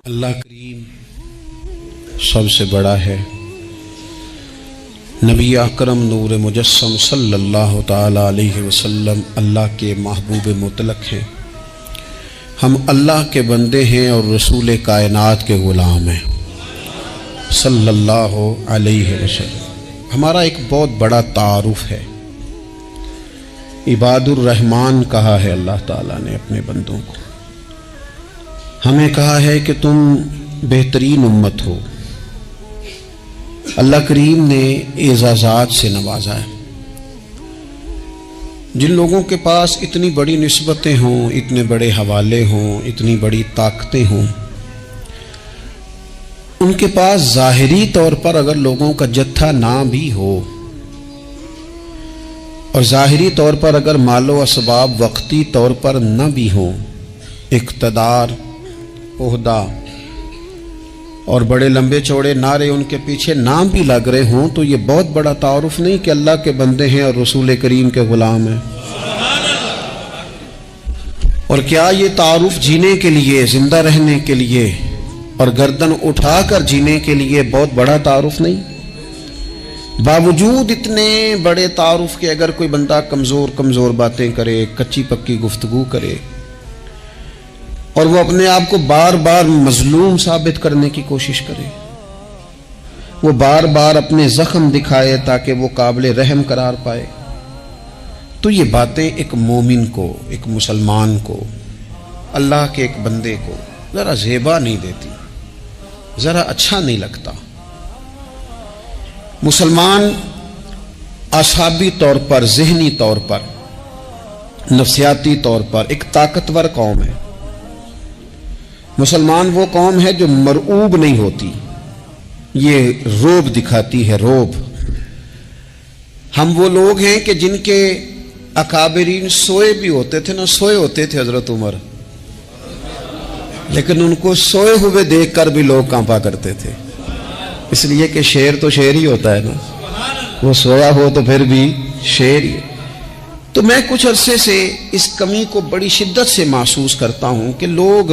اللہ کریم سب سے بڑا ہے۔ نبی اکرم نور مجسم صلی اللہ تعالی علیہ وسلم اللہ کے محبوب مطلق ہیں۔ ہم اللہ کے بندے ہیں اور رسول کائنات کے غلام ہیں صلی اللہ علیہ وسلم۔ ہمارا ایک بہت بڑا تعارف ہے، عباد الرحمن کہا ہے اللہ تعالیٰ نے اپنے بندوں کو۔ ہمیں کہا ہے کہ تم بہترین امت ہو۔ اللہ کریم نے اعزازات سے نوازا ہے۔ جن لوگوں کے پاس اتنی بڑی نسبتیں ہوں، اتنے بڑے حوالے ہوں، اتنی بڑی طاقتیں ہوں، ان کے پاس ظاہری طور پر اگر لوگوں کا جتھا نہ بھی ہو اور ظاہری طور پر اگر مال و اسباب وقتی طور پر نہ بھی ہوں، اقتدار، عہدہ اور بڑے لمبے چوڑے نعرے ان کے پیچھے نام بھی لگ رہے ہوں، تو یہ بہت بڑا تعارف نہیں کہ اللہ کے بندے ہیں اور رسول کریم کے غلام ہیں؟ اور کیا یہ تعارف جینے کے لیے، زندہ رہنے کے لیے اور گردن اٹھا کر جینے کے لیے بہت بڑا تعارف نہیں؟ باوجود اتنے بڑے تعارف کے اگر کوئی بندہ کمزور باتیں کرے، کچی پکی گفتگو کرے اور وہ اپنے آپ کو بار بار مظلوم ثابت کرنے کی کوشش کرے، وہ بار بار اپنے زخم دکھائے تاکہ وہ قابل رحم قرار پائے، تو یہ باتیں ایک مومن کو، ایک مسلمان کو، اللہ کے ایک بندے کو ذرا زیبا نہیں دیتی، ذرا اچھا نہیں لگتا۔ مسلمان اعصابی طور پر، ذہنی طور پر، نفسیاتی طور پر ایک طاقتور قوم ہے۔ مسلمان وہ قوم ہے جو مرعوب نہیں ہوتی، یہ روب دکھاتی ہے، روب۔ ہم وہ لوگ ہیں کہ جن کے اکابرین سوئے بھی ہوتے تھے، نہ سوئے ہوتے تھے حضرت عمر، لیکن ان کو سوئے ہوئے دیکھ کر بھی لوگ کانپا کرتے تھے، اس لیے کہ شیر تو شیر ہی ہوتا ہے نا، وہ سویا ہو تو پھر بھی شیر ہی۔ تو میں کچھ عرصے سے اس کمی کو بڑی شدت سے محسوس کرتا ہوں کہ لوگ،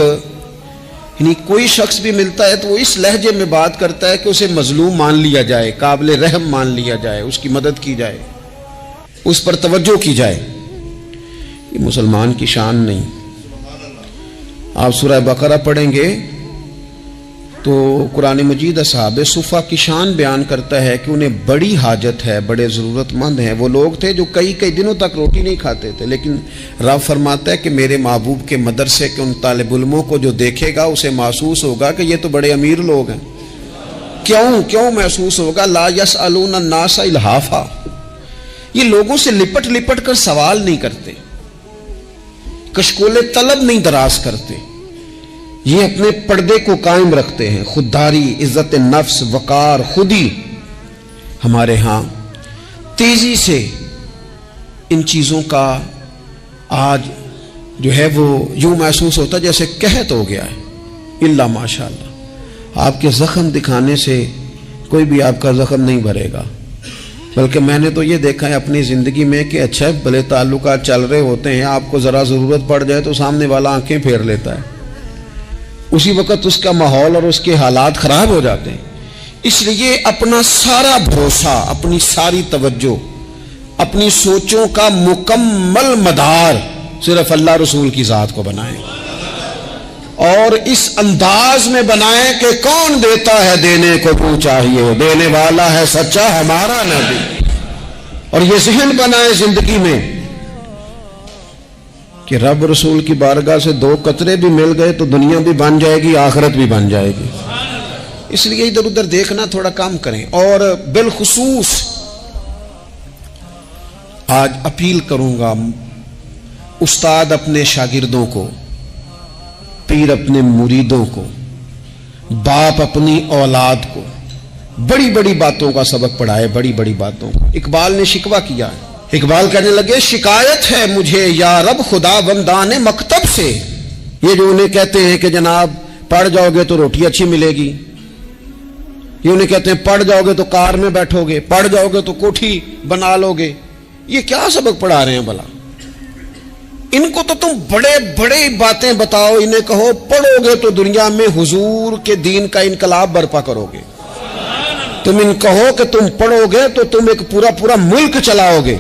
یعنی کوئی شخص بھی ملتا ہے تو وہ اس لہجے میں بات کرتا ہے کہ اسے مظلوم مان لیا جائے، قابل رحم مان لیا جائے، اس کی مدد کی جائے، اس پر توجہ کی جائے۔ یہ مسلمان کی شان نہیں۔ آپ سورہ بقرہ پڑھیں گے تو قرآن مجید اصحاب صفہ کی شان بیان کرتا ہے کہ انہیں بڑی حاجت ہے، بڑے ضرورت مند ہیں۔ وہ لوگ تھے جو کئی دنوں تک روٹی نہیں کھاتے تھے، لیکن رب فرماتا ہے کہ میرے محبوب کے مدرسے کے ان طالب علموں کو جو دیکھے گا اسے محسوس ہوگا کہ یہ تو بڑے امیر لوگ ہیں۔ کیوں محسوس ہوگا؟ لا یسألون الناس الحافا، یہ لوگوں سے لپٹ کر سوال نہیں کرتے، کشکول طلب نہیں دراز کرتے، یہ اپنے پردے کو قائم رکھتے ہیں۔ خودداری، عزت نفس، وقار، خودی، ہمارے ہاں تیزی سے ان چیزوں کا آج جو ہے وہ یوں محسوس ہوتا ہے جیسے قحط ہو گیا ہے۔ الا ماشاءاللہ، آپ کے زخم دکھانے سے کوئی بھی آپ کا زخم نہیں بھرے گا، بلکہ میں نے تو یہ دیکھا ہے اپنی زندگی میں کہ اچھا بھلے تعلقات چل رہے ہوتے ہیں، آپ کو ذرا ضرورت پڑ جائے تو سامنے والا آنکھیں پھیر لیتا ہے، اسی وقت اس کا ماحول اور اس کے حالات خراب ہو جاتے ہیں۔ اس لیے اپنا سارا بھروسہ، اپنی ساری توجہ، اپنی سوچوں کا مکمل مدار صرف اللہ رسول کی ذات کو بنائیں، اور اس انداز میں بنائیں کہ کون دیتا ہے دینے کو تو چاہیے، دینے والا ہے سچا ہمارا نبی۔ اور یہ ذہن بنائیں زندگی میں کہ رب رسول کی بارگاہ سے 2 قطرے بھی مل گئے تو دنیا بھی بن جائے گی، آخرت بھی بن جائے گی۔ اس لیے ادھر ادھر دیکھنا تھوڑا کم کریں۔ اور بالخصوص آج اپیل کروں گا، استاد اپنے شاگردوں کو، پیر اپنے مریدوں کو، باپ اپنی اولاد کو بڑی بڑی باتوں کا سبق پڑھائے، بڑی بڑی باتوں کا۔ اقبال نے شکوہ کیا ہے، اقبال کہنے لگے شکایت ہے مجھے یا رب خدا بندان مکتب سے، یہ جو انہیں کہتے ہیں کہ جناب پڑھ جاؤ گے تو روٹی اچھی ملے گی، یہ انہیں کہتے ہیں پڑھ جاؤ گے تو کار میں بیٹھو گے، پڑھ جاؤ گے تو کوٹھی بنا لو گے، یہ کیا سبق پڑھا رہے ہیں بھلا؟ ان کو تو تم بڑے بڑے باتیں بتاؤ، انہیں کہو پڑھو گے تو دنیا میں حضور کے دین کا انقلاب برپا کرو گے، تم ان کہو کہ تم پڑھو گے تو تم ایک پورا ملک چلاؤ گے،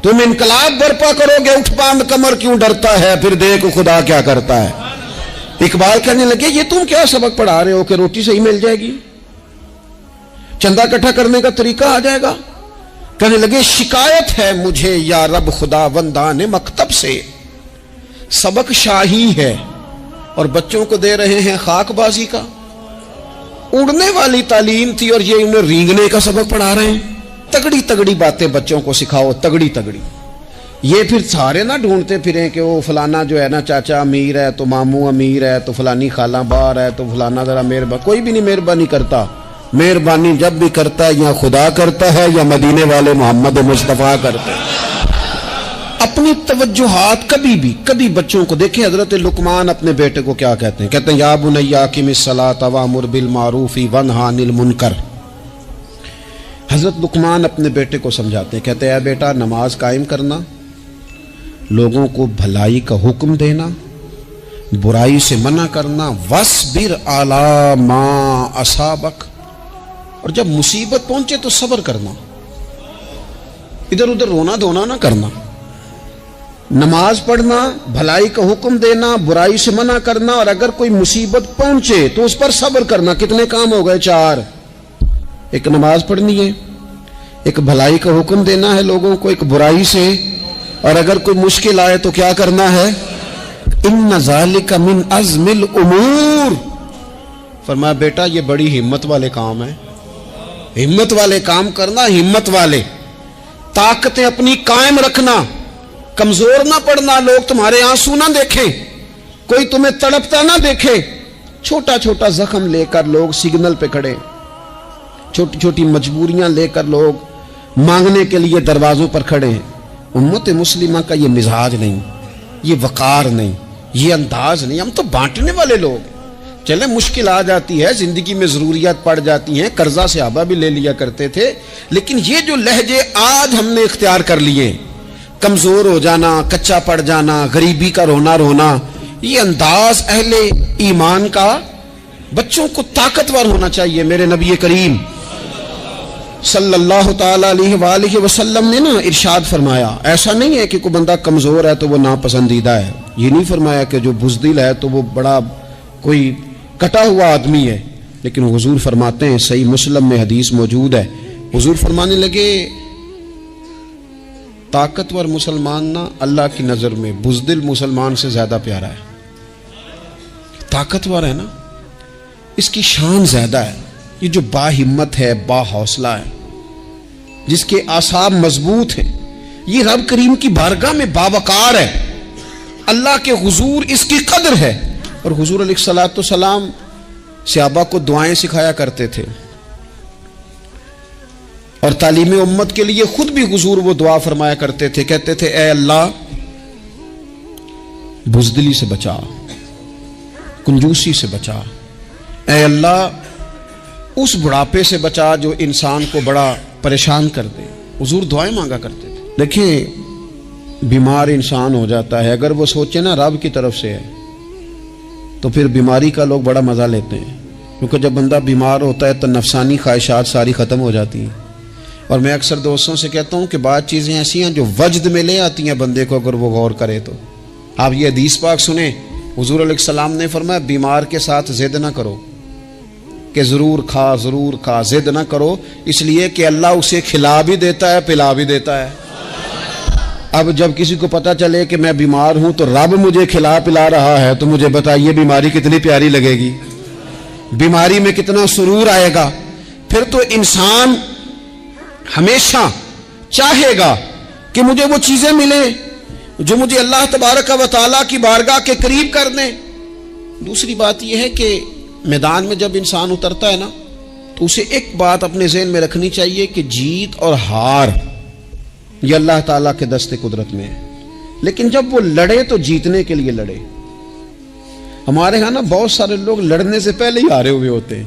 تم انقلاب برپا کرو گے، اٹھ باندھ کمر کیوں ڈرتا ہے، پھر دیکھو خدا کیا کرتا ہے۔ اقبال کہنے لگے یہ تم کیا سبق پڑھا رہے ہو کہ روٹی صحیح مل جائے گی، چندہ اکٹھا کرنے کا طریقہ آ جائے گا؟ کہنے لگے شکایت ہے مجھے یا رب خدا وندان مکتب سے، سبق شاہی ہے اور بچوں کو دے رہے ہیں خاک بازی کا۔ اڑنے والی تعلیم تھی اور یہ انہیں رینگنے کا سبق پڑھا رہے ہیں۔ تگڑی تگڑی باتیں بچوں کو سکھاؤ، تگڑی تگڑی۔ یہ پھر سارے نہ ڈھونڈتے پھریں کہ وہ فلانا جو ہے نا چاچا امیر ہے تو ماموں امیر ہے تو فلانی خالہ باہر ہے تو فلانا ذرا مہربانی، کوئی بھی نہیں مہربانی کرتا۔ مہربانی جب بھی کرتا ہے یا خدا کرتا ہے یا مدینے والے محمد مصطفیٰ کرتے ہیں۔ اپنی توجہات کبھی بچوں کو دیکھیں، حضرت لقمان اپنے بیٹے کو کیا کہتے ہیں یا بنی اقم الصلاۃ وامر بالمعروف وانہی عن المنکر۔ حضرت لقمان اپنے بیٹے کو سمجھاتے ہیں، کہتے ہیں اے بیٹا نماز قائم کرنا، لوگوں کو بھلائی کا حکم دینا، برائی سے منع کرنا، وَاصْبِرْ عَلَىٰ مَا أَصَابَكَ، اور جب مصیبت پہنچے تو صبر کرنا، ادھر ادھر رونا دھونا نہ کرنا۔ نماز پڑھنا، بھلائی کا حکم دینا، برائی سے منع کرنا، اور اگر کوئی مصیبت پہنچے تو اس پر صبر کرنا۔ کتنے کام ہو گئے؟ 4۔ ایک نماز پڑھنی ہے، ایک بھلائی کا حکم دینا ہے لوگوں کو، ایک برائی سے، اور اگر کوئی مشکل آئے تو کیا کرنا ہے؟ ان ذالک من عزم الامور۔ فرمایا بیٹا یہ بڑی ہمت والے کام ہیں، ہمت والے کام کرنا، ہمت والے، طاقتیں اپنی قائم رکھنا، کمزور نہ پڑنا، لوگ تمہارے آنسو نہ دیکھیں، کوئی تمہیں تڑپتا نہ دیکھے۔ چھوٹا چھوٹا زخم لے کر لوگ سگنل پہ کھڑے، چھوٹی چھوٹی مجبوریاں لے کر لوگ مانگنے کے لیے دروازوں پر کھڑے ہیں۔ امت مسلمہ کا یہ مزاج نہیں، یہ وقار نہیں، یہ انداز نہیں۔ ہم تو بانٹنے والے لوگ ہیں۔ چلے مشکل آ جاتی ہے، زندگی میں ضروریات پڑ جاتی ہیں، قرضہ صحابہ بھی لے لیا کرتے تھے، لیکن یہ جو لہجے آج ہم نے اختیار کر لیے، کمزور ہو جانا، کچا پڑ جانا، غریبی کا رونا، یہ انداز اہل ایمان کا۔ بچوں کو طاقتور ہونا چاہیے۔ میرے نبی کریم صلی اللہ تعالی علیہ وآلہ وسلم نے نا ارشاد فرمایا، ایسا نہیں ہے کہ کوئی بندہ کمزور ہے تو وہ ناپسندیدہ ہے، یہ نہیں فرمایا کہ جو بزدل ہے تو وہ بڑا کوئی کٹا ہوا آدمی ہے، لیکن حضور فرماتے ہیں، صحیح مسلم میں حدیث موجود ہے، حضور فرمانے لگے طاقتور مسلمان نا اللہ کی نظر میں بزدل مسلمان سے زیادہ پیارا ہے۔ طاقتور ہے نا، اس کی شان زیادہ ہے۔ یہ جو با ہمت ہے، با حوصلہ ہے، جس کے اعصاب مضبوط ہیں، یہ رب کریم کی بارگاہ میں باوقار ہے، اللہ کے حضور اس کی قدر ہے۔ اور حضور علیہ الصلوۃ والسلام صحابہ کو دعائیں سکھایا کرتے تھے، اور تعلیم امت کے لیے خود بھی حضور وہ دعا فرمایا کرتے تھے، کہتے تھے اے اللہ بزدلی سے بچا، کنجوسی سے بچا، اے اللہ اس بڑھاپے سے بچا جو انسان کو بڑا پریشان کر دے۔ حضور دعائیں مانگا کرتے تھے۔ دیکھیں بیمار انسان ہو جاتا ہے، اگر وہ سوچے نا رب کی طرف سے ہے تو پھر بیماری کا لوگ بڑا مزہ لیتے ہیں، کیونکہ جب بندہ بیمار ہوتا ہے تو نفسانی خواہشات ساری ختم ہو جاتی ہیں۔ اور میں اکثر دوستوں سے کہتا ہوں کہ بعض چیزیں ایسی ہیں جو وجد میں لے آتی ہیں بندے کو، اگر وہ غور کرے تو۔ آپ یہ حدیث پاک سنیں، حضور علیہ السلام نے فرمایا بیمار کے ساتھ ضد نہ کرو کہ ضرور کھا، ضد نہ کرو، اس لیے کہ اللہ اسے کھلا بھی دیتا ہے، پلا بھی دیتا ہے۔ اب جب کسی کو پتا چلے کہ میں بیمار ہوں تو رب مجھے کھلا پلا رہا ہے تو مجھے بتائیے بیماری کتنی پیاری لگے گی، بیماری میں کتنا سرور آئے گا۔ پھر تو انسان ہمیشہ چاہے گا کہ مجھے وہ چیزیں ملیں جو مجھے اللہ تبارک و تعالیٰ کی بارگاہ کے قریب کر دیں۔ دوسری بات یہ ہے کہ میدان میں جب انسان اترتا ہے نا تو اسے ایک بات اپنے ذہن میں رکھنی چاہیے کہ جیت اور ہار یہ اللہ تعالیٰ کے دست قدرت میں ہے، لیکن جب وہ لڑے تو جیتنے کے لیے لڑے۔ ہمارے ہاں نا بہت سارے لوگ لڑنے سے پہلے ہی ہارے ہوئے ہوتے ہیں،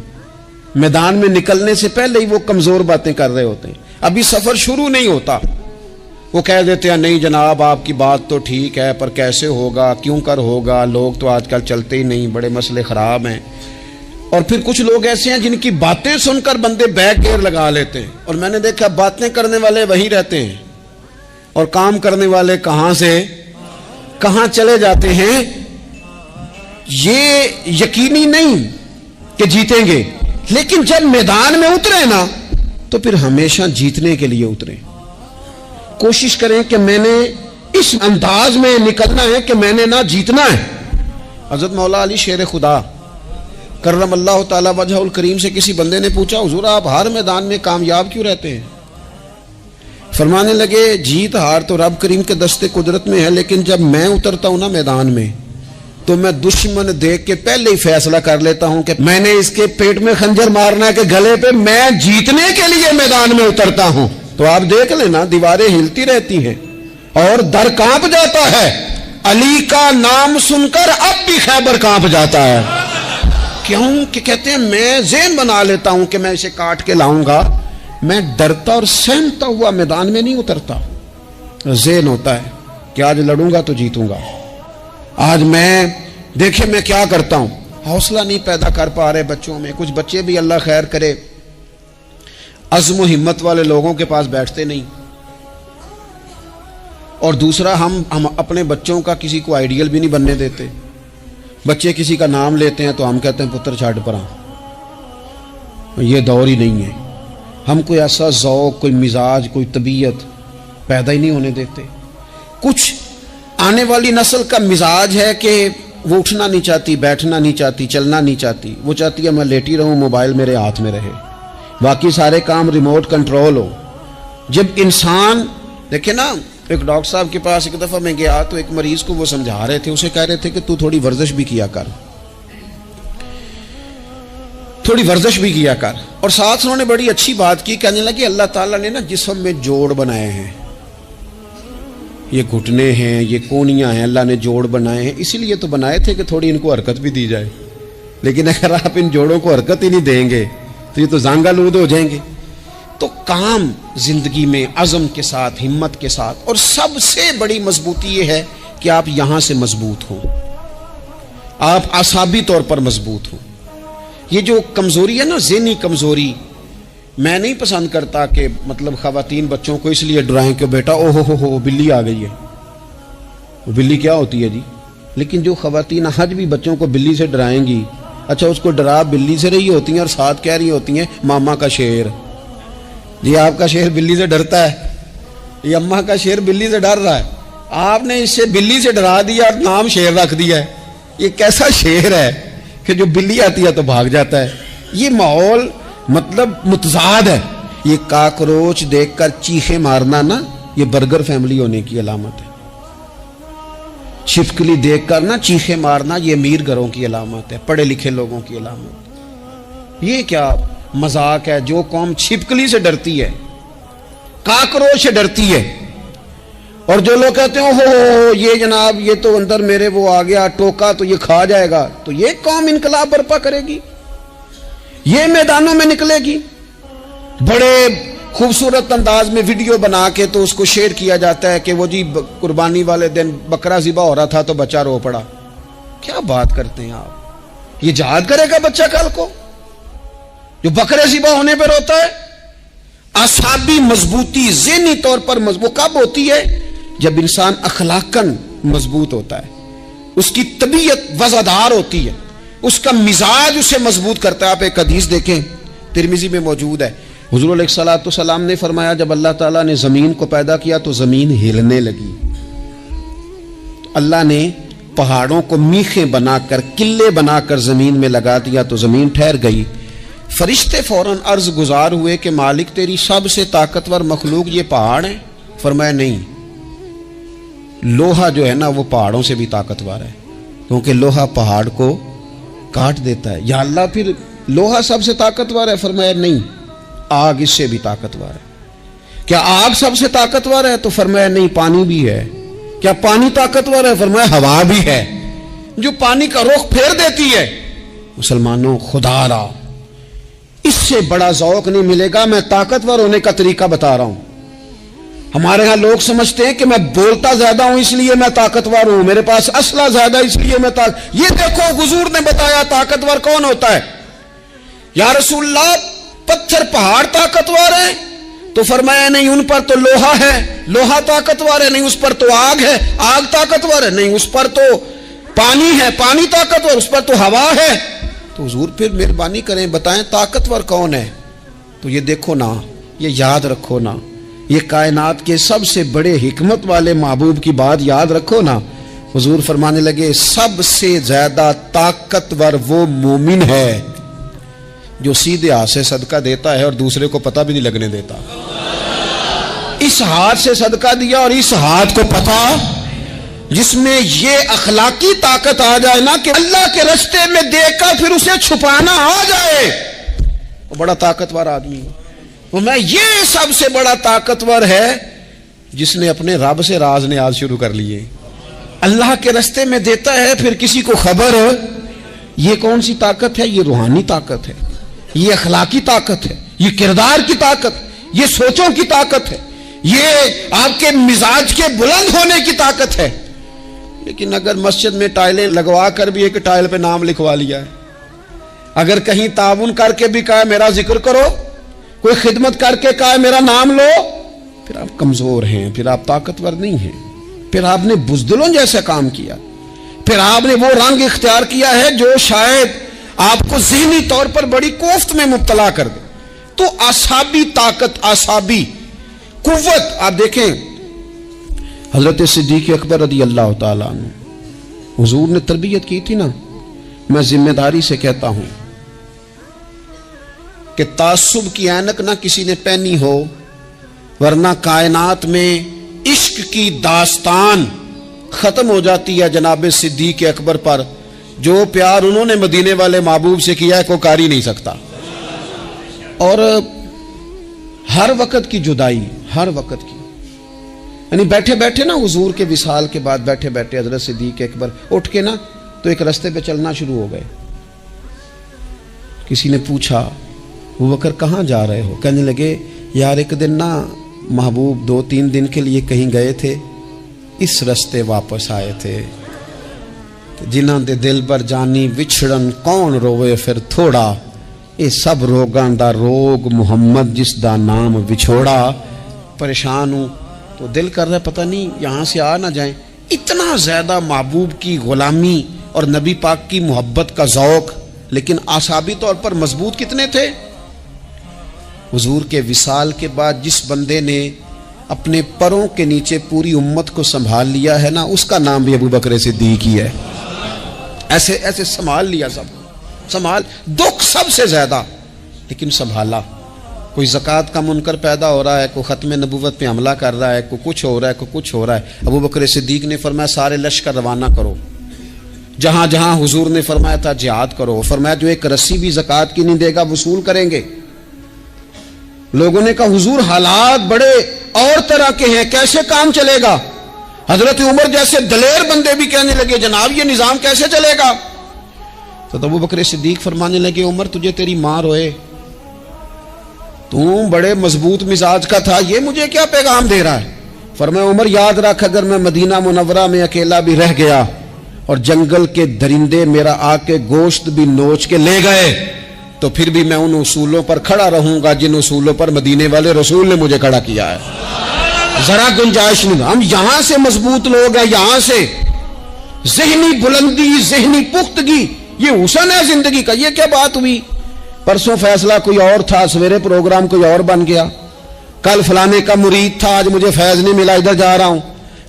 میدان میں نکلنے سے پہلے ہی وہ کمزور باتیں کر رہے ہوتے ہیں، ابھی سفر شروع نہیں ہوتا وہ کہہ دیتے ہیں نہیں جناب آپ کی بات تو ٹھیک ہے پر کیسے ہوگا، کیوں کر ہوگا، لوگ تو آج کل چلتے ہی نہیں، بڑے مسئلے خراب ہیں۔ اور پھر کچھ لوگ ایسے ہیں جن کی باتیں سن کر بندے بیک گیئر لگا لیتے ہیں، اور میں نے دیکھا باتیں کرنے والے وہیں رہتے ہیں اور کام کرنے والے کہاں سے کہاں چلے جاتے ہیں۔ یہ یقینی نہیں کہ جیتیں گے، لیکن جب میدان میں اترے نا تو پھر ہمیشہ جیتنے کے لیے اتریں۔ کوشش کریں کہ میں نے اس انداز میں نکلنا ہے کہ میں نے نہ جیتنا ہے۔ حضرت مولا علی شیر خدا کرم اللہ تعالی وجہ الکریم سے کسی بندے نے پوچھا حضور آپ ہر میدان میں کامیاب کیوں رہتے ہیں؟ فرمانے لگے جیت ہار تو رب کریم کے دستے قدرت میں ہے، لیکن جب میں اترتا ہوں نا میدان میں تو میں دشمن دیکھ کے پہلے ہی فیصلہ کر لیتا ہوں کہ میں نے اس کے پیٹ میں خنجر مارنا ہے کہ گلے پہ، میں جیتنے کے لیے میدان میں اترتا ہوں۔ تو آپ دیکھ لینا دیواریں ہلتی رہتی ہیں اور در کانپ جاتا ہے، علی کا نام سن کر اب بھی خیبر کانپ جاتا ہے۔ کیوں کہ کہتے ہیں میں ذہن بنا لیتا ہوں کہ میں اسے کاٹ کے لاؤں گا، میں ڈرتا اور سہمتا ہوا میدان میں نہیں اترتا۔ ذہن ہوتا ہے کہ آج لڑوں گا تو جیتوں گا، آج میں دیکھیں میں کیا کرتا ہوں۔ حوصلہ نہیں پیدا کر پا رہے بچوں میں، کچھ بچے بھی اللہ خیر کرے عزم و ہمت والے لوگوں کے پاس بیٹھتے نہیں، اور دوسرا ہم اپنے بچوں کا کسی کو آئیڈیل بھی نہیں بننے دیتے۔ بچے کسی کا نام لیتے ہیں تو ہم کہتے ہیں پتر چھاڑ پرا، یہ دور ہی نہیں ہے۔ ہم کوئی ایسا ذوق، کوئی مزاج، کوئی طبیعت پیدا ہی نہیں ہونے دیتے۔ کچھ آنے والی نسل کا مزاج ہے کہ وہ اٹھنا نہیں چاہتی، بیٹھنا نہیں چاہتی، چلنا نہیں چاہتی، وہ چاہتی ہے میں لیٹی رہوں، موبائل میرے ہاتھ میں رہے، باقی سارے کام ریموٹ کنٹرول ہو۔ جب انسان دیکھیں نا، ایک ڈاکٹر صاحب کے پاس ایک دفعہ میں گیا تو ایک مریض کو وہ سمجھا رہے تھے، اسے کہہ رہے تھے کہ تو تھوڑی ورزش بھی کیا کر، تھوڑی ورزش بھی کیا کر، اور ساتھ انہوں نے بڑی اچھی بات کی، کہنے لگے اللہ تعالیٰ نے نا جسم میں جوڑ بنائے ہیں، یہ گھٹنے ہیں، یہ کونیاں ہیں، اللہ نے جوڑ بنائے ہیں، اسی لیے تو بنائے تھے کہ تھوڑی ان کو حرکت بھی دی جائے، لیکن اگر آپ ان جوڑوں کو حرکت ہی نہیں دیں گے تو یہ تو زانگا لود ہو جائیں گے۔ تو کام زندگی میں عزم کے ساتھ، ہمت کے ساتھ، اور سب سے بڑی مضبوطی یہ ہے کہ آپ یہاں سے مضبوط ہوں، آپ اعصابی طور پر مضبوط ہوں۔ یہ جو کمزوری ہے نا، ذہنی کمزوری، میں نہیں پسند کرتا کہ مطلب خواتین بچوں کو اس لیے ڈرائیں کہ بیٹا او ہو بلی آ گئی ہے۔ بلی کیا ہوتی ہے جی؟ لیکن جو خواتین آج بھی بچوں کو بلی سے ڈرائیں گی، اچھا اس کو ڈرا بلی سے رہی ہوتی ہیں اور ساتھ کہہ رہی ہوتی ہیں ماما کا شیر، جی آپ کا شیر بلی سے ڈرتا ہے، یہ اماں کا شیر بلی سے ڈر رہا ہے، آپ نے اس سے بلی سے ڈرا دیا اور نام شیر رکھ دیا ہے۔ یہ کیسا شیر ہے کہ جو بلی آتی ہے تو بھاگ جاتا ہے؟ یہ ماحول مطلب متضاد ہے۔ یہ کاکروچ دیکھ کر چیخیں مارنا نا، یہ برگر فیملی ہونے کی علامت ہے۔ چھپکلی دیکھ کر نا چیخیں مارنا، یہ امیر گھروں کی علامت ہے، پڑھے لکھے لوگوں کی علامت۔ یہ کیا مذاق ہے؟ جو قوم چھپکلی سے ڈرتی ہے، کاکروچ سے ڈرتی ہے، اور جو لوگ کہتے ہیں ہو یہ جناب یہ تو اندر میرے وہ آ گیا ٹوکا تو یہ کھا جائے گا، تو یہ قوم انقلاب برپا کرے گی، یہ میدانوں میں نکلے گی۔ بڑے خوبصورت انداز میں ویڈیو بنا کے تو اس کو شیئر کیا جاتا ہے کہ وہ جی قربانی والے دن بکرا ذبح ہو رہا تھا تو بچہ رو پڑا۔ کیا بات کرتے ہیں آپ؟ یہ جہاد کرے گا بچہ کل کو جو بکرے ذبح ہونے پر روتا ہے؟ اعصابی مضبوطی ذہنی طور پر مضبوط کب ہوتی ہے؟ جب انسان اخلاقاً مضبوط ہوتا ہے، اس کی طبیعت وزادار ہوتی ہے، اس کا مزاج اسے مضبوط کرتا ہے۔ آپ ایک حدیث دیکھیں، ترمذی میں موجود ہے، حضور علیہ الصلوۃ والسلام نے فرمایا جب اللہ تعالیٰ نے زمین کو پیدا کیا تو زمین ہلنے لگی، اللہ نے پہاڑوں کو میخیں بنا کر، قلعے بنا کر زمین میں لگا دیا تو زمین ٹھہر گئی۔ فرشتے فوراً عرض گزار ہوئے کہ مالک تیری سب سے طاقتور مخلوق یہ پہاڑ ہیں؟ فرمایا نہیں، لوہا جو ہے نا وہ پہاڑوں سے بھی طاقتور ہے، کیونکہ لوہا پہاڑ کو کاٹ دیتا ہے۔ یا اللہ پھر لوہا سب سے طاقتور ہے؟ فرمایا نہیں، آگ اس سے بھی طاقتور ہے۔ کیا آگ سب سے طاقتور ہے؟ تو فرمایا نہیں، پانی بھی ہے۔ کیا پانی طاقتور ہے؟ فرمایا ہوا بھی ہے، جو پانی کا رخ پھیر دیتی ہے۔ مسلمانوں خدا را اس سے بڑا ذوق نہیں ملے گا۔ میں طاقتور ہونے کا طریقہ بتا رہا ہوں۔ ہمارے ہاں لوگ سمجھتے ہیں کہ میں بولتا زیادہ ہوں اس لیے میں طاقتور ہوں، میرے پاس اسلحہ زیادہ اس لیے میں یہ دیکھو حضور نے بتایا طاقتور کون ہوتا ہے۔ یا رسول اللہ پتھر پہاڑ طاقتور ہیں؟ تو فرمایا نہیں، ان پر تو لوہا ہے، لوہا طاقتور ہے، نہیں اس پر تو آگ ہے، آگ طاقتور ہے، نہیں اس پر تو پانی ہے، پانی طاقتور، اس پر تو ہوا ہے۔ تو حضور پھر مہربانی کریں بتائیں طاقتور کون ہے؟ تو یہ دیکھو نا، یہ یاد رکھو نا، یہ کائنات کے سب سے بڑے حکمت والے محبوب کی بات یاد رکھو نا۔ حضور فرمانے لگے سب سے زیادہ طاقتور وہ مومن ہے جو سیدھے ہاتھ سے صدقہ دیتا ہے اور دوسرے کو پتہ بھی نہیں لگنے دیتا۔ اس ہاتھ سے صدقہ دیا اور اس ہاتھ کو پتہ، جس میں یہ اخلاقی طاقت آ جائے نا کہ اللہ کے راستے میں دے کر پھر اسے چھپانا آ جائے، وہ بڑا طاقتور آدمی ہے۔ وہ میں یہ سب سے بڑا طاقتور ہے جس نے اپنے رب سے راز نیاز شروع کر لیے، اللہ کے راستے میں دیتا ہے پھر کسی کو خبر۔ یہ کون سی طاقت ہے؟ یہ روحانی طاقت ہے، یہ اخلاقی طاقت ہے، یہ کردار کی طاقت، یہ سوچوں کی طاقت ہے، یہ آپ کے مزاج کے بلند ہونے کی طاقت ہے۔ لیکن اگر مسجد میں ٹائلیں لگوا کر بھی ایک ٹائل پہ نام لکھوا لیا ہے، اگر کہیں تعاون کر کے بھی کہا میرا ذکر کرو، کوئی خدمت کر کے کہا میرا نام لو، پھر آپ کمزور ہیں، پھر آپ طاقتور نہیں ہیں، پھر آپ نے بزدلوں جیسا کام کیا، پھر آپ نے وہ رنگ اختیار کیا ہے جو شاید آپ کو ذہنی طور پر بڑی کوفت میں مبتلا کر دے۔ تو اعصابی طاقت، اعصابی قوت، آپ دیکھیں حضرت صدیق اکبر رضی اللہ تعالیٰ عنہ، حضور نے تربیت کی تھی نا۔ میں ذمہ داری سے کہتا ہوں کہ تعصب کی اینک نہ کسی نے پہنی ہو، ورنہ کائنات میں عشق کی داستان ختم ہو جاتی ہے جناب صدیق اکبر پر۔ جو پیار انہوں نے مدینے والے محبوب سے کیا ہے کوئی کر ہی نہیں سکتا۔ اور ہر وقت کی جدائی، ہر وقت کی، یعنی بیٹھے بیٹھے نا حضور کے وصال کے بعد بیٹھے بیٹھے حضرت صدیق اکبر اٹھ کے نا تو ایک رستے پہ چلنا شروع ہو گئے۔ کسی نے پوچھا ابوبکر کہاں جا رہے ہو؟ کہنے لگے یار ایک دن نا محبوب 2-3 دن کے لیے کہیں گئے تھے، اس رستے واپس آئے تھے۔ جنہاں دے دل بر جانی وچھڑن کون روے پھر تھوڑا، اے سب روگاں دا روگ محمد جس دا نام وچھوڑا۔ پریشان ہوں تو دل کر رہا ہے پتہ نہیں یہاں سے آ نہ جائیں۔ اتنا زیادہ محبوب کی غلامی اور نبی پاک کی محبت کا ذوق، لیکن اعصابی طور پر مضبوط کتنے تھے؟ حضور کے وصال کے بعد جس بندے نے اپنے پروں کے نیچے پوری امت کو سنبھال لیا ہے نا، اس کا نام بھی ابوبکر صدیق ہی ہے۔ ایسے ایسے سنبھال لیا، سب سنبھال، دکھ سب سے زیادہ لیکن سنبھالا۔ کوئی زکوٰۃ کا منکر پیدا ہو رہا ہے، کوئی ختم نبوت پہ حملہ کر رہا ہے، کوئی کچھ ہو رہا ہے، کوئی کچھ ہو رہا ہے، ابوبکر صدیق نے فرمایا سارے لشکر روانہ کرو، جہاں جہاں حضور نے فرمایا تھا جہاد کرو۔ فرمایا جو ایک رسی بھی زکوٰۃ کی نہیں دے گا وصول کریں گے۔ لوگوں نے کہا حضور حالات بڑے اور طرح کے ہیں، کیسے کام چلے گا؟ حضرت عمر جیسے دلیر بندے بھی کہنے لگے جناب یہ نظام کیسے چلے گا؟ تو ابوبکر صدیق فرمانے لگے عمر تجھے تیری ماں روئے، تو بڑے مضبوط مزاج کا تھا، یہ مجھے کیا پیغام دے رہا ہے؟ فرمایا عمر یاد رکھ اگر میں مدینہ منورہ میں اکیلا بھی رہ گیا اور جنگل کے درندے میرا آ کے گوشت بھی نوچ کے لے گئے تو پھر بھی میں ان اصولوں پر کھڑا رہوں گا جن اصولوں پر مدینے والے رسول نے مجھے کھڑا کیا ہے۔ ذرا گنجائش نہیں۔ ہم یہاں سے مضبوط لوگ ہیں، یہاں سے ذہنی بلندی، ذہنی پختگی، یہ حسن ہے زندگی کا۔ یہ کیا بات ہوئی؟ پرسوں فیصلہ کوئی اور تھا، سویرے پروگرام کوئی اور بن گیا، کل فلانے کا مرید تھا آج مجھے فیض نہیں ملا ادھر جا رہا ہوں،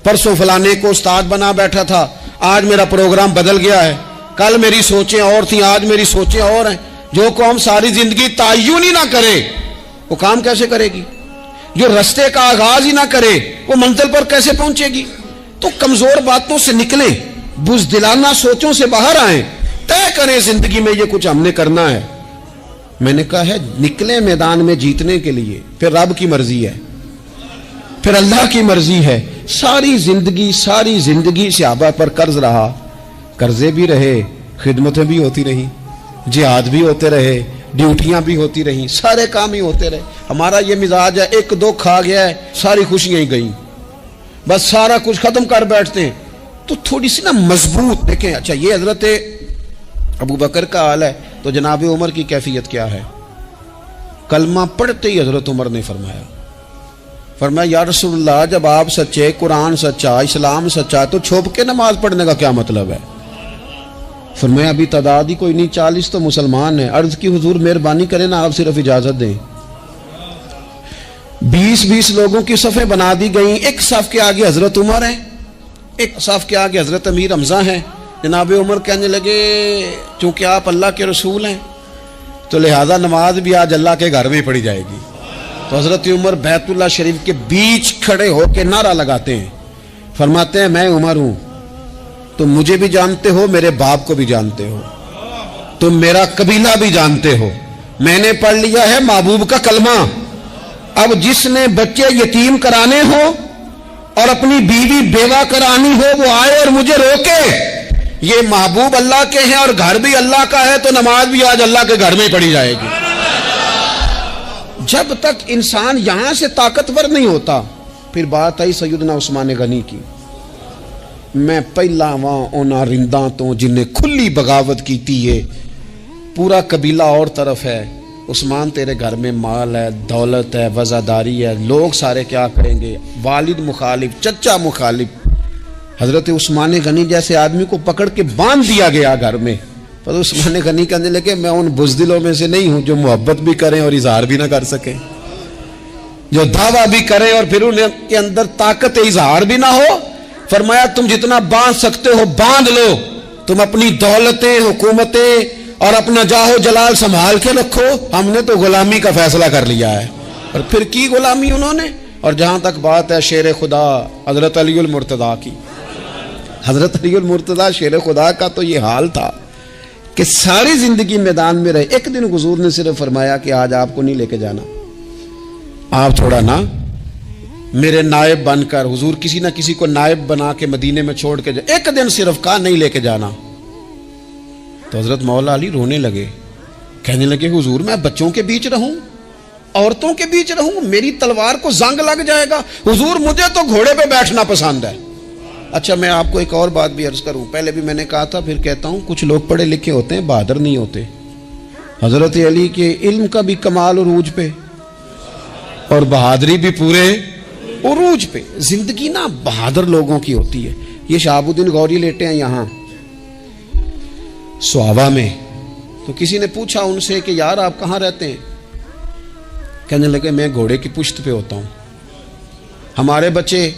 پرسوں فلانے کو استاد بنا بیٹھا تھا آج میرا پروگرام بدل گیا ہے، کل میری سوچیں اور تھیں آج میری سوچیں اور ہیں۔ جو قوم ساری زندگی تعین ہی نہ کرے وہ کام کیسے کرے گی؟ جو رستے کا آغاز ہی نہ کرے وہ منزل پر کیسے پہنچے گی؟ تو کمزور باتوں سے نکلیں، بزدلانہ سوچوں سے باہر آئیں، طے کریں زندگی میں یہ کچھ ہم نے کرنا ہے۔ میں نے کہا ہے نکلیں میدان میں جیتنے کے لیے، پھر رب کی مرضی ہے، پھر اللہ کی مرضی ہے۔ ساری زندگی صحابہ پر قرض رہا، قرضے بھی رہے، خدمتیں بھی ہوتی رہی، جہاد بھی ہوتے رہے، ڈیوٹیاں بھی ہوتی رہیں, سارے کام ہی ہوتے رہے. ہمارا یہ مزاج ہے, ایک دو کھا گیا ہے ساری خوشیاں ہی گئیں, بس سارا کچھ ختم کر بیٹھتے ہیں. تو تھوڑی سی نا مضبوط دیکھیں. اچھا یہ حضرت ابو بکر کا حال ہے, تو جناب عمر کی کیفیت کیا ہے؟ کلمہ پڑھتے ہی حضرت عمر نے فرمایا یا رسول اللہ, جب آپ سچے, قرآن سچا, اسلام سچا, تو چھپ کے نماز پڑھنے کا کیا مطلب ہے؟ فرمایا ابھی تعداد ہی کوئی نہیں, 40 تو مسلمان ہیں. عرض کی حضور مہربانی کریں نا, آپ صرف اجازت دیں. 20 لوگوں کی صفیں بنا دی گئیں. ایک صف کے آگے حضرت عمر ہیں, ایک صف کے آگے حضرت امیر حمزہ ہیں. جناب عمر کہنے لگے چونکہ آپ اللہ کے رسول ہیں تو لہذا نماز بھی آج اللہ کے گھر میں پڑھی جائے گی. تو حضرت عمر بیت اللہ شریف کے بیچ کھڑے ہو کے نعرہ لگاتے ہیں, فرماتے ہیں میں عمر ہوں, تم مجھے بھی جانتے ہو, میرے باپ کو بھی جانتے ہو, تم میرا قبیلہ بھی جانتے ہو, میں نے پڑھ لیا ہے محبوب کا کلمہ. اب جس نے بچے یتیم کرانے ہو اور اپنی بیوی بیوہ کرانی ہو وہ آئے اور مجھے روکے. یہ محبوب اللہ کے ہیں اور گھر بھی اللہ کا ہے, تو نماز بھی آج اللہ کے گھر میں پڑھی جائے گی. جب تک انسان یہاں سے طاقتور نہیں ہوتا. پھر بات آئی سیدنا عثمان غنی کی. میں پہلا وہاں اونا رنداں تو جنہیں کھلی بغاوت کیتی ہے, پورا قبیلہ اور طرف ہے. عثمان تیرے گھر میں مال ہے, دولت ہے, وزاداری ہے, لوگ سارے کیا کریں گے؟ والد مخالف, چچا مخالف. حضرت عثمان غنی جیسے آدمی کو پکڑ کے باندھ دیا گیا گھر میں. پر عثمان غنی کہنے لگے میں ان بزدلوں میں سے نہیں ہوں جو محبت بھی کریں اور اظہار بھی نہ کر سکیں, جو دعویٰ بھی کریں اور پھر ان کے اندر طاقت اظہار بھی نہ ہو. فرمایا تم جتنا باندھ سکتے ہو باندھ لو, تم اپنی دولتیں, حکومتیں اور اپنا جاہو جلال سنبھال کے رکھو, ہم نے تو غلامی کا فیصلہ کر لیا ہے. اور پھر کی غلامی انہوں نے. اور جہاں تک بات ہے شیر خدا حضرت علی المرتضیٰ کی, حضرت علی المرتضیٰ شیر خدا کا تو یہ حال تھا کہ ساری زندگی میدان میں رہے. ایک دن حضور نے صرف فرمایا کہ آج آپ کو نہیں لے کے جانا, آپ تھوڑا نا میرے نائب بن کر, حضور کسی نہ کسی کو نائب بنا کے مدینے میں چھوڑ کے جائے, ایک دن صرف کہا نہیں لے کے جانا. تو حضرت مولا علی رونے لگے, کہنے لگے حضور میں بچوں کے بیچ رہوں, عورتوں کے بیچ رہوں, میری تلوار کو زنگ لگ جائے گا. حضور مجھے تو گھوڑے پہ بیٹھنا پسند ہے. اچھا میں آپ کو ایک اور بات بھی عرض کروں, پہلے بھی میں نے کہا تھا پھر کہتا ہوں, کچھ لوگ پڑھے لکھے ہوتے ہیں بہادر نہیں ہوتے. حضرت علی کے علم کا بھی کمال عروج پہ اور بہادری بھی پورے عروج پہ. زندگی نا بہادر لوگوں کی ہوتی ہے. یہ شہاب الدین غوری لیٹے ہیں یہاں سواوا میں, تو کسی نے پوچھا ان سے کہ یار آپ کہاں رہتے ہیں؟ کہنے لگے میں گھوڑے کی پشت پہ ہوتا ہوں. ہمارے بچے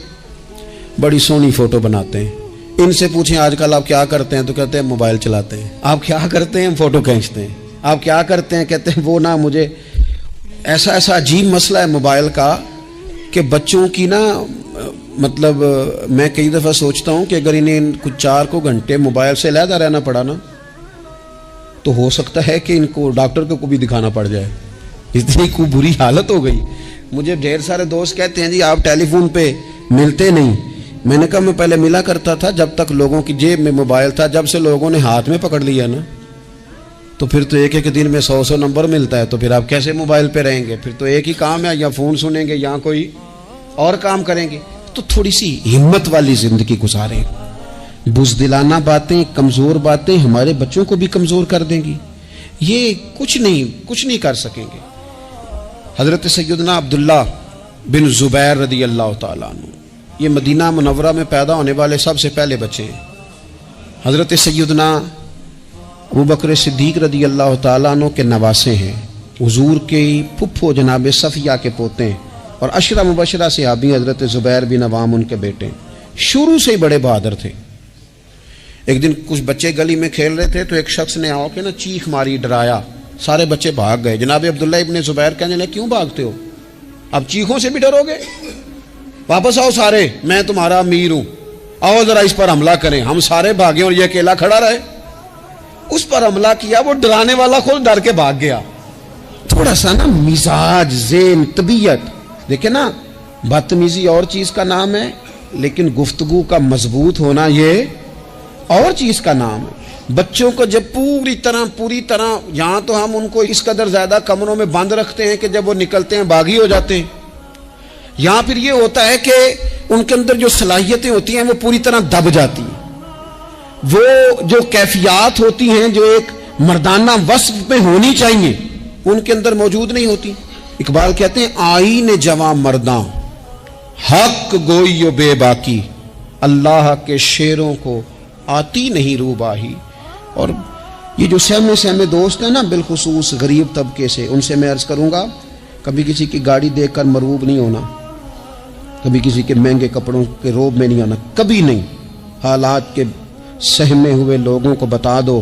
بڑی سونی فوٹو بناتے ہیں, ان سے پوچھیں آج کل آپ کیا کرتے ہیں تو کہتے ہیں موبائل چلاتے ہیں. آپ کیا کرتے ہیں؟ فوٹو کھینچتے ہیں. آپ کیا کرتے ہیں؟ کہتے ہیں وہ نا مجھے ایسا عجیب مسئلہ ہے موبائل کا کہ بچوں کی نا مطلب میں کئی دفعہ سوچتا ہوں کہ اگر انہیں کچھ 4 گھنٹے موبائل سے علیحدہ رہنا پڑا نا تو ہو سکتا ہے کہ ان کو ڈاکٹر کو بھی دکھانا پڑ جائے, اتنی کو بری حالت ہو گئی. مجھے ڈھیر سارے دوست کہتے ہیں جی آپ ٹیلی فون پہ ملتے نہیں. میں نے کہا میں پہلے ملا کرتا تھا جب تک لوگوں کی جیب میں موبائل تھا, جب سے لوگوں نے ہاتھ میں پکڑ لیا نا تو پھر تو ایک دن میں 100 نمبر ملتا ہے, تو پھر آپ کیسے موبائل پہ رہیں گے؟ پھر تو ایک ہی کام ہے, یا فون سنیں گے یا کوئی اور کام کریں گے. تو تھوڑی سی ہمت والی زندگی گزاریں. بزدلانہ باتیں, کمزور باتیں ہمارے بچوں کو بھی کمزور کر دیں گی. یہ کچھ نہیں کر سکیں گے. حضرت سیدنا عبداللہ بن زبیر رضی اللہ تعالیٰ عنہ, یہ مدینہ منورہ میں پیدا ہونے والے سب سے پہلے بچے ہیں. حضرت سیدنا ابو بکر صدیق رضی اللہ تعالیٰ عنہ کے نواسے ہیں. حضور کے پھپھو جناب صفیہ کے پوتے ہیں, اور عشرہ مبشرہ صحابی حضرت زبیر بن عوام ان کے بیٹے ہیں. شروع سے ہی بڑے بہادر تھے. ایک دن کچھ بچے گلی میں کھیل رہے تھے تو ایک شخص نے آ کے نا چیخ ماری, ڈرایا, سارے بچے بھاگ گئے. جناب عبداللہ ابن زبیر کہنے لگے کیوں بھاگتے ہو؟ اب چیخوں سے بھی ڈرو گے؟ واپس آؤ سارے, میں تمہارا امیر ہوں, آؤ ذرا اس پر حملہ کریں. ہم سارے بھاگے اور یہ اکیلا کھڑا رہے. اس پر حملہ کیا, وہ ڈرانے والا خود ڈر کے بھاگ گیا. تھوڑا سا نا مزاج, ذہن, طبیعت دیکھیں نا, بدتمیزی اور چیز کا نام ہے لیکن گفتگو کا مضبوط ہونا یہ اور چیز کا نام ہے. بچوں کو جب پوری طرح یہاں تو ہم ان کو اس قدر زیادہ کمروں میں بند رکھتے ہیں کہ جب وہ نکلتے ہیں باغی ہو جاتے ہیں. یہاں پھر یہ ہوتا ہے کہ ان کے اندر جو صلاحیتیں ہوتی ہیں وہ پوری طرح دب جاتی ہیں. وہ جو کیفیات ہوتی ہیں جو ایک مردانہ وصف میں ہونی چاہیے ان کے اندر موجود نہیں ہوتی. اقبال کہتے ہیں آئین جواں مرداں حق گوئی و بے باکی، اللہ کے شیروں کو آتی نہیں روباہی. اور یہ جو سہمے دوست ہیں نا بالخصوص غریب طبقے سے، ان سے میں عرض کروں گا کبھی کسی کی گاڑی دیکھ کر مرعوب نہیں ہونا، کبھی کسی کے مہنگے کپڑوں کے روب میں نہیں آنا، کبھی نہیں. حالات کے سہمے ہوئے لوگوں کو بتا دو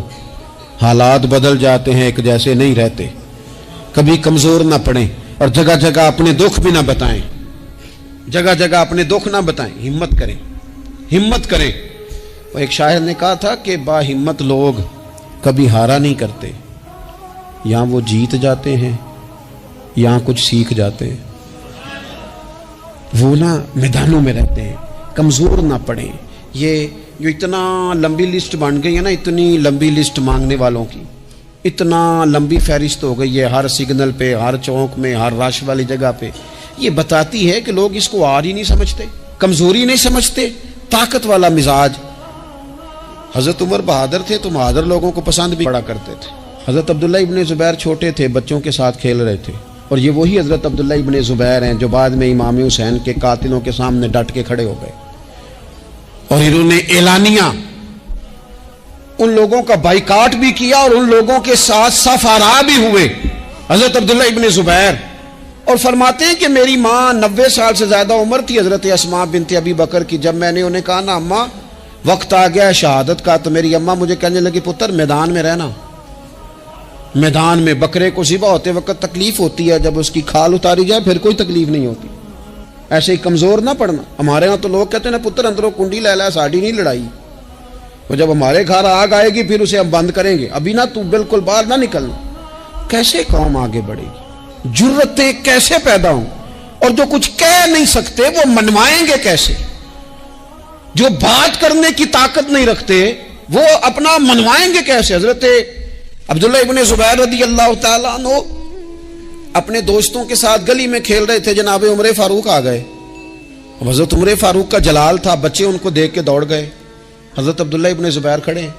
حالات بدل جاتے ہیں، ایک جیسے نہیں رہتے. کبھی کمزور نہ پڑیں اور جگہ جگہ اپنے دکھ بھی نہ بتائیں، جگہ جگہ اپنے دکھ نہ بتائیں. ہمت کریں. اور ایک شاعر نے کہا تھا کہ با ہمت لوگ کبھی ہارا نہیں کرتے، یہاں وہ جیت جاتے ہیں یہاں کچھ سیکھ جاتے ہیں. وہ نا میدانوں میں رہتے ہیں. کمزور نہ پڑیں. یہ جو اتنا لمبی لسٹ بن گئی ہے نا، اتنی لمبی لسٹ مانگنے والوں کی، اتنا لمبی فہرست ہو گئی ہے ہر سگنل پہ، ہر چوک میں، ہر رش والی جگہ پہ. یہ بتاتی ہے کہ لوگ اس کو آر ہی نہیں سمجھتے، کمزوری نہیں سمجھتے، طاقت والا مزاج. حضرت عمر بہادر تھے تو بہادر لوگوں کو پسند بھی بڑا کرتے تھے. حضرت عبداللہ ابن زبیر چھوٹے تھے، بچوں کے ساتھ کھیل رہے تھے، اور یہ وہی حضرت عبداللہ ابن زبیر ہیں جو بعد میں امام حسین کے قاتلوں کے سامنے ڈٹ کے کھڑے ہو گئے اور انہوں نے اعلانیہ ان لوگوں کا بائیکاٹ بھی کیا اور ان لوگوں کے ساتھ سفارا بھی ہوئے. حضرت عبداللہ ابن زبیر اور فرماتے ہیں کہ میری ماں 90 سال سے زیادہ عمر تھی حضرت اسماء بنت ابی بکر کی. جب میں نے انہیں کہا نا اماں وقت آ گیا شہادت کا، تو میری اماں مجھے کہنے لگی پتر میدان میں رہنا. میدان میں بکرے کو ذبح ہوتے وقت تکلیف ہوتی ہے، جب اس کی کھال اتاری جائے پھر کوئی تکلیف نہیں ہوتی. ایسے ہی کمزور نہ پڑنا. ہمارے ہاں تو لوگ کہتے ہیں نا پتر اندروں کنڈی لے لا ساڑی نہیں لڑائی. وہ جب ہمارے گھر آگ آئے گی پھر اسے ہم بند کریں گے، ابھی نہ تو بالکل باہر نہ نکلنا. کیسے قوم آگے بڑھے گی؟ جرتیں کیسے پیدا ہوں؟ اور جو کچھ کہہ نہیں سکتے وہ منوائیں گے کیسے؟ جو بات کرنے کی طاقت نہیں رکھتے وہ اپنا منوائیں گے کیسے؟ حضرت عبداللہ ابن زبیر رضی اللہ تعالیٰ عنہ اپنے دوستوں کے ساتھ گلی میں کھیل رہے تھے، جناب عمر فاروق آ گئے. حضرت عمر فاروق کا جلال تھا، بچے ان کو دیکھ کے دوڑ گئے. حضرت عبداللہ ابن زبیر کھڑے ہیں.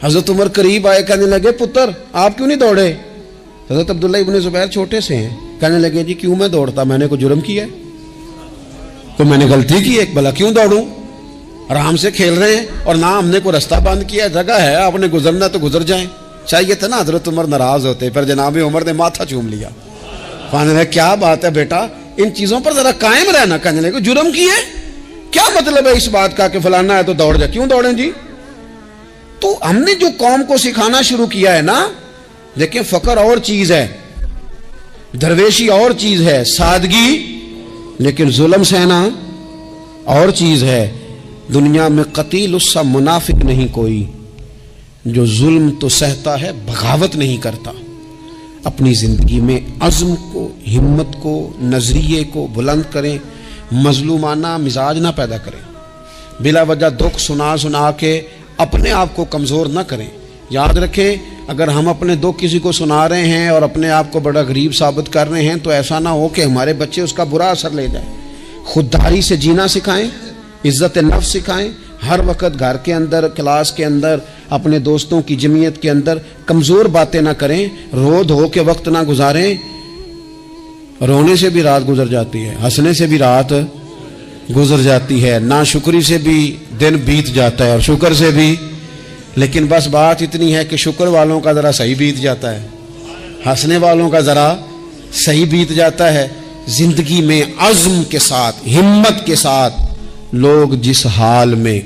حضرت عمر قریب آئے، کہنے لگے پتر آپ کیوں نہیں دوڑے؟ حضرت عبداللہ ابن زبیر چھوٹے سے ہیں، کہنے لگے جی کیوں میں دوڑتا، میں نے کوئی جرم کیا ہے، کوئی میں نے غلطی کی ہے، بھلا کیوں دوڑوں؟ آرام سے کھیل رہے ہیں اور نہ ہم نے کوئی رستہ بند کیا، جگہ ہے آپ نے گزرنا تو گزر جائیں. چاہیے تھا نا حضرت عمر ناراض ہوتے، پر جناب عمر نے ماتھا چوم لیا. کہنے لگے کیا بات ہے بیٹا، ان چیزوں پر ذرا قائم رہنا. کہنے لگے جرم کی ہے، کیا مطلب ہے اس بات کا کہ فلانا ہے تو دوڑ جائے؟ کیوں دوڑیں جی؟ تو ہم نے جو قوم کو سکھانا شروع کیا ہے نا، دیکھیں فقر اور چیز ہے، درویشی اور چیز ہے، سادگی لیکن ظلم سہنا اور چیز ہے. دنیا میں قتیل اس سا منافق نہیں کوئی جو ظلم تو سہتا ہے بغاوت نہیں کرتا. اپنی زندگی میں عزم کو، ہمت کو، نظریے کو بلند کریں، مظلومانہ مزاج نہ پیدا کریں، بلا وجہ دکھ سنا کے اپنے آپ کو کمزور نہ کریں. یاد رکھیں اگر ہم اپنے دکھ کسی کو سنا رہے ہیں اور اپنے آپ کو بڑا غریب ثابت کر رہے ہیں تو ایسا نہ ہو کہ ہمارے بچے اس کا برا اثر لے جائیں. خودداری سے جینا سکھائیں، عزت نفس سکھائیں. ہر وقت گھر کے اندر، کلاس کے اندر، اپنے دوستوں کی جمعیت کے اندر کمزور باتیں نہ کریں، رو دھو کے وقت نہ گزاریں. رونے سے بھی رات گزر جاتی ہے، ہنسنے سے بھی رات گزر جاتی ہے، ناشکری سے بھی دن بیت جاتا ہے اور شکر سے بھی. لیکن بس بات اتنی ہے کہ شکر والوں کا ذرا صحیح بیت جاتا ہے، ہنسنے والوں کا ذرا صحیح بیت جاتا ہے. زندگی میں عزم کے ساتھ، ہمت کے ساتھ لوگ جس حال میں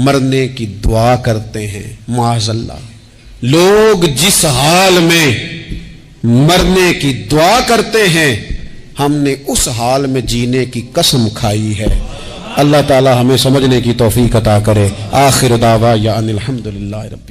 مرنے کی دعا کرتے ہیں، معاذ اللہ، لوگ جس حال میں مرنے کی دعا کرتے ہیں، ہم نے اس حال میں جینے کی قسم کھائی ہے. اللہ تعالی ہمیں سمجھنے کی توفیق عطا کرے. آخر دعوانا ان الحمدللہ رب